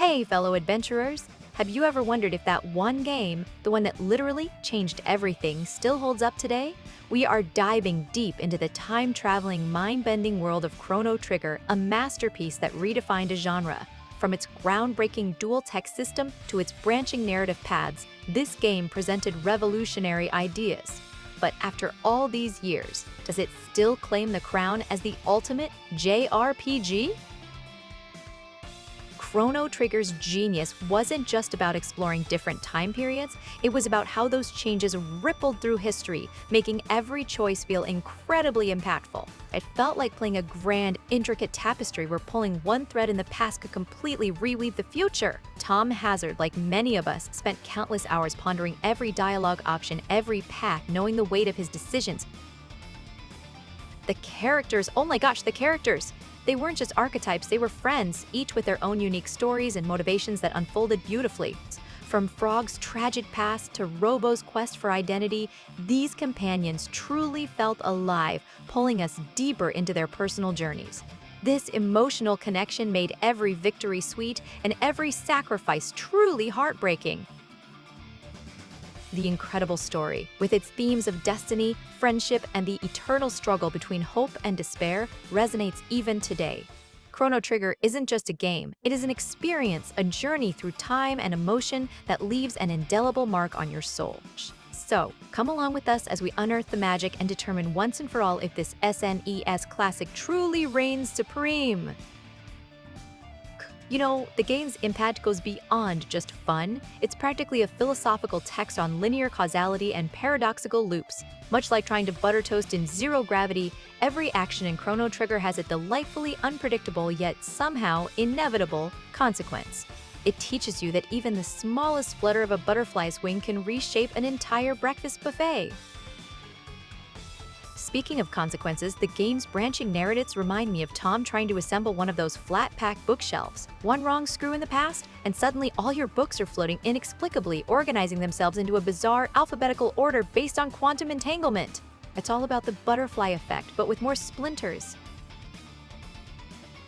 Hey, fellow adventurers! Have you ever wondered if that one game, the one that literally changed everything, still holds up today? We are diving deep into the time-traveling, mind-bending world of Chrono Trigger, a masterpiece that redefined a genre. From its groundbreaking dual-tech system to its branching narrative paths, this game presented revolutionary ideas. But after all these years, does it still claim the crown as the ultimate JRPG? Chrono Trigger's genius wasn't just about exploring different time periods, it was about how those changes rippled through history, making every choice feel incredibly impactful. It felt like playing a grand, intricate tapestry where pulling one thread in the past could completely reweave the future. Tom Hazard, like many of us, spent countless hours pondering every dialogue option, every path, knowing the weight of his decisions. The characters, oh my gosh, the characters! They weren't just archetypes, they were friends, each with their own unique stories and motivations that unfolded beautifully. From Frog's tragic past to Robo's quest for identity, these companions truly felt alive, pulling us deeper into their personal journeys. This emotional connection made every victory sweet and every sacrifice truly heartbreaking. The incredible story, with its themes of destiny, friendship, and the eternal struggle between hope and despair, resonates even today. Chrono Trigger isn't just a game, it is an experience, a journey through time and emotion that leaves an indelible mark on your soul. So, come along with us as we unearth the magic and determine once and for all if this SNES classic truly reigns supreme. You know, the game's impact goes beyond just fun. It's practically a philosophical text on linear causality and paradoxical loops. Much like trying to butter toast in zero gravity, every action in Chrono Trigger has a delightfully unpredictable yet somehow inevitable consequence. It teaches you that even the smallest flutter of a butterfly's wing can reshape an entire breakfast buffet. Speaking of consequences, the game's branching narratives remind me of Tom trying to assemble one of those flat-pack bookshelves. One wrong screw in the past, and suddenly all your books are floating inexplicably, organizing themselves into a bizarre alphabetical order based on quantum entanglement. It's all about the butterfly effect, but with more splinters.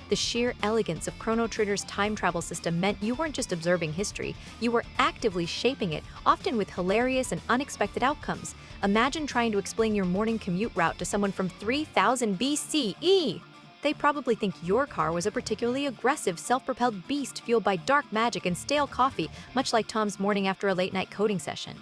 The sheer elegance of Chrono Trigger's time travel system meant you weren't just observing history, you were actively shaping it, often with hilarious and unexpected outcomes. Imagine trying to explain your morning commute route to someone from 3000 BCE. They probably think your car was a particularly aggressive, self-propelled beast fueled by dark magic and stale coffee, much like Tom's morning after a late-night coding session.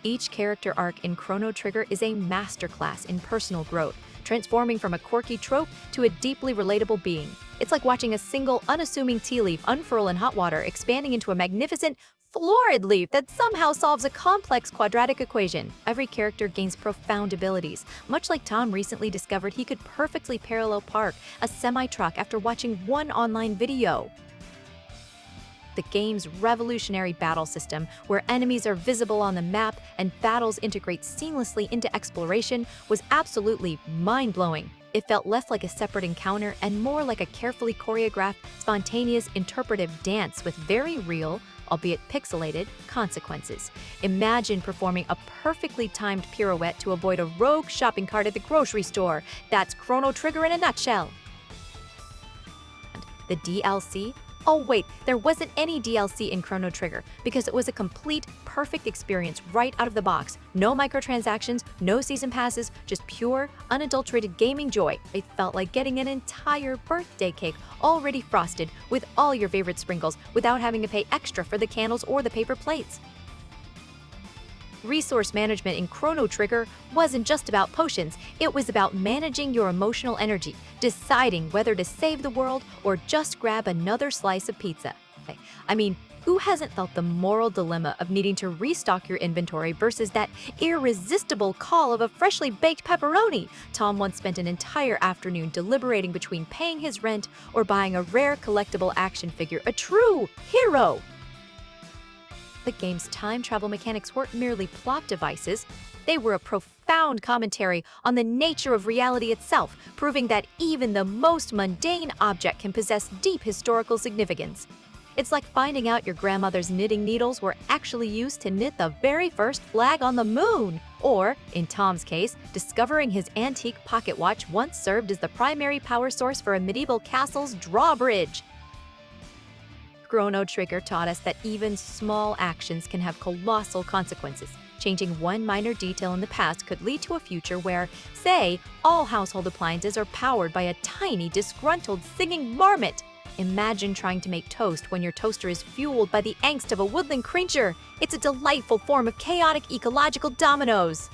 Each character arc in Chrono Trigger is a masterclass in personal growth, transforming from a quirky trope to a deeply relatable being. It's like watching a single, unassuming tea leaf unfurl in hot water, expanding into a magnificent, florid leaf that somehow solves a complex quadratic equation. Every character gains profound abilities. Much like Tom recently discovered he could perfectly parallel park a semi-truck after watching one online video. The game's revolutionary battle system, where enemies are visible on the map and battles integrate seamlessly into exploration, was absolutely mind-blowing. It felt less like a separate encounter and more like a carefully choreographed, spontaneous, interpretive dance with very real, albeit pixelated, consequences. Imagine performing a perfectly timed pirouette to avoid a rogue shopping cart at the grocery store. That's Chrono Trigger in a nutshell. The DLC? Oh wait, there wasn't any DLC in Chrono Trigger because it was a complete, perfect experience right out of the box. No microtransactions, no season passes, just pure, unadulterated gaming joy. It felt like getting an entire birthday cake already frosted with all your favorite sprinkles without having to pay extra for the candles or the paper plates. Resource management in Chrono Trigger wasn't just about potions, it was about managing your emotional energy, deciding whether to save the world or just grab another slice of pizza. I mean, who hasn't felt the moral dilemma of needing to restock your inventory versus that irresistible call of a freshly baked pepperoni? Tom once spent an entire afternoon deliberating between paying his rent or buying a rare collectible action figure, a true hero. The game's time travel mechanics weren't merely plot devices, they were a profound commentary on the nature of reality itself, proving that even the most mundane object can possess deep historical significance. It's like finding out your grandmother's knitting needles were actually used to knit the very first flag on the moon, or, in Tom's case, discovering his antique pocket watch once served as the primary power source for a medieval castle's drawbridge. Chrono Trigger taught us that even small actions can have colossal consequences. Changing one minor detail in the past could lead to a future where, say, all household appliances are powered by a tiny, disgruntled, singing marmot. Imagine trying to make toast when your toaster is fueled by the angst of a woodland creature. It's a delightful form of chaotic ecological dominoes.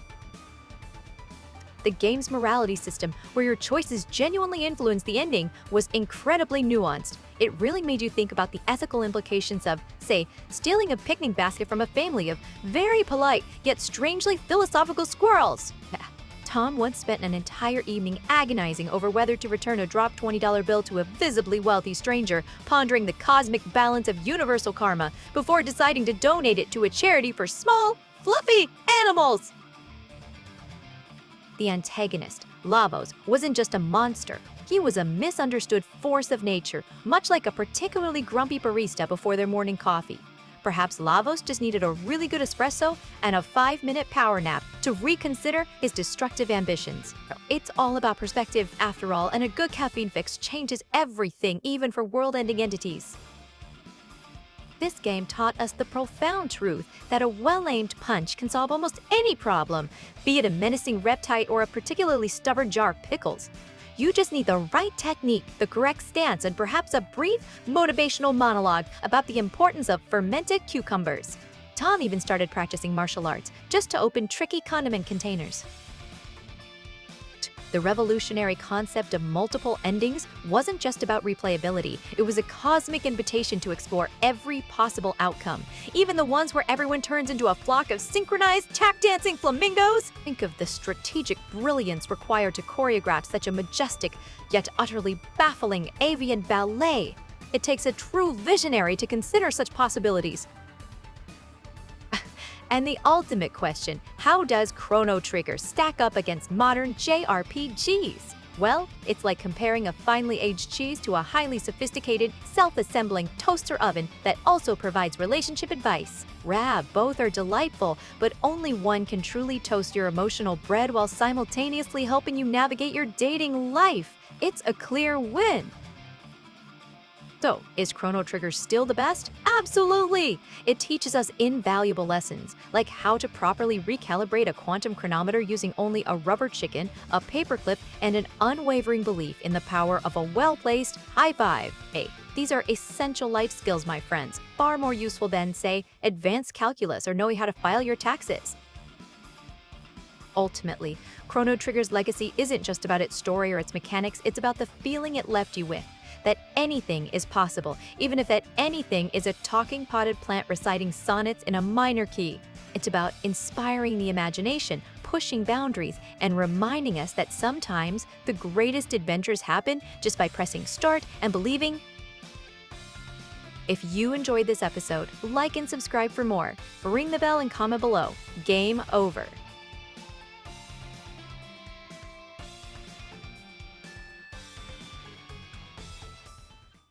The game's morality system, where your choices genuinely influence the ending, was incredibly nuanced. It really made you think about the ethical implications of, say, stealing a picnic basket from a family of very polite yet strangely philosophical squirrels. Tom once spent an entire evening agonizing over whether to return a dropped $20 bill to a visibly wealthy stranger, pondering the cosmic balance of universal karma before deciding to donate it to a charity for small, fluffy animals. The antagonist, Lavos, wasn't just a monster. He was a misunderstood force of nature, much like a particularly grumpy barista before their morning coffee. Perhaps Lavos just needed a really good espresso and a 5-minute power nap to reconsider his destructive ambitions. It's all about perspective, after all, and a good caffeine fix changes everything, even for world-ending entities. This game taught us the profound truth that a well-aimed punch can solve almost any problem, be it a menacing reptile or a particularly stubborn jar of pickles. You just need the right technique, the correct stance, and perhaps a brief, motivational monologue about the importance of fermented cucumbers. Tom even started practicing martial arts just to open tricky condiment containers. The revolutionary concept of multiple endings wasn't just about replayability. It was a cosmic invitation to explore every possible outcome, even the ones where everyone turns into a flock of synchronized tap-dancing flamingos. Think of the strategic brilliance required to choreograph such a majestic, yet utterly baffling avian ballet. It takes a true visionary to consider such possibilities. And the ultimate question, how does Chrono Trigger stack up against modern JRPGs? Well, it's like comparing a finely aged cheese to a highly sophisticated, self-assembling toaster oven that also provides relationship advice. Both are delightful, but only one can truly toast your emotional bread while simultaneously helping you navigate your dating life. It's a clear win. So, is Chrono Trigger still the best? Absolutely! It teaches us invaluable lessons, like how to properly recalibrate a quantum chronometer using only a rubber chicken, a paperclip, and an unwavering belief in the power of a well-placed high five. Hey, these are essential life skills, my friends, far more useful than, say, advanced calculus or knowing how to file your taxes. Ultimately, Chrono Trigger's legacy isn't just about its story or its mechanics, it's about the feeling it left you with. That anything is possible, even if that anything is a talking potted plant reciting sonnets in a minor key. It's about inspiring the imagination, pushing boundaries, and reminding us that sometimes the greatest adventures happen just by pressing start and believing. If you enjoyed this episode, like and subscribe for more. Ring the bell and comment below. Game over.